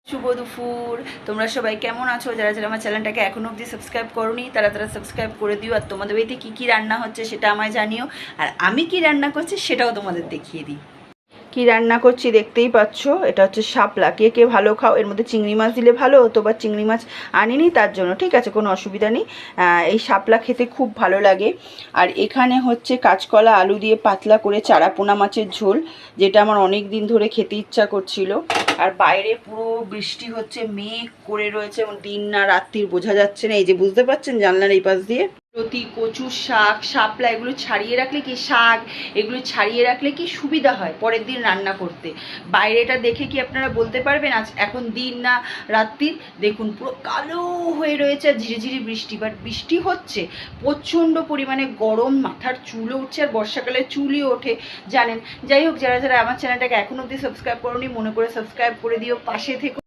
শুভ দুপুর। তোমরা সবাই কেমন আছো? যারা যারা আমার চ্যানেলটাকে এখনো অবধি সাবস্ক্রাইব করোনি তারা তারা সাবস্ক্রাইব করে দিও। আর তোমাদের বাড়িতে কী কী রান্না হচ্ছে সেটা আমায় জানিও, আর আমি কি রান্না করছি সেটাও তোমাদের দেখিয়ে দিই। কি রান্না করছি দেখতেই পাচ্ছ, এটা হচ্ছে শাপলা। কে কে ভালো খাও? এর মধ্যে চিংড়ি মাছ দিলে ভালো হতো, বা চিংড়ি মাছ আনিনি তার জন্য ঠিক আছে, কোনো অসুবিধা নেই। এই শাপলা খেতে খুব ভালো লাগে। আর এখানে হচ্ছে কাঁচকলা আলু দিয়ে পাতলা করে চারা পোনা মাছের ঝোল, যেটা আমার অনেক দিন ধরে খেতে ইচ্ছা করছিল। আর বাইরে পুরো বৃষ্টি হচ্ছে, মেঘ করে রয়েছে, এবং দিন না রাত্রির বোঝা যাচ্ছে না। এই যে বুঝতে পারছেন জানলার এই পাশ দিয়ে লতি, কচু শাক, শাপলা এগুলো ছাড়িয়ে রাখলে কি, শাক এগুলো ছাড়িয়ে রাখলে কি সুবিধা হয় পরের দিন রান্না করতে। বাইরেটা দেখে কি আপনারা বলতে পারবেন আজ এখন দিন না রাত্রির? দেখুন পুরো কালো হয়ে রয়েছে, আর ঝিরি ঝিরি বৃষ্টি, বাট বৃষ্টি হচ্ছে, প্রচণ্ড পরিমাণে গরম, মাথার চুলও উঠছে, আর বর্ষাকালে চুলই ওঠে জানেন। যাই হোক, যারা যারা আমার চ্যানেলটাকে এখনো অবধি সাবস্ক্রাইব করোনি মনে করে সাবস্ক্রাইব করে দিও, পাশে থেকে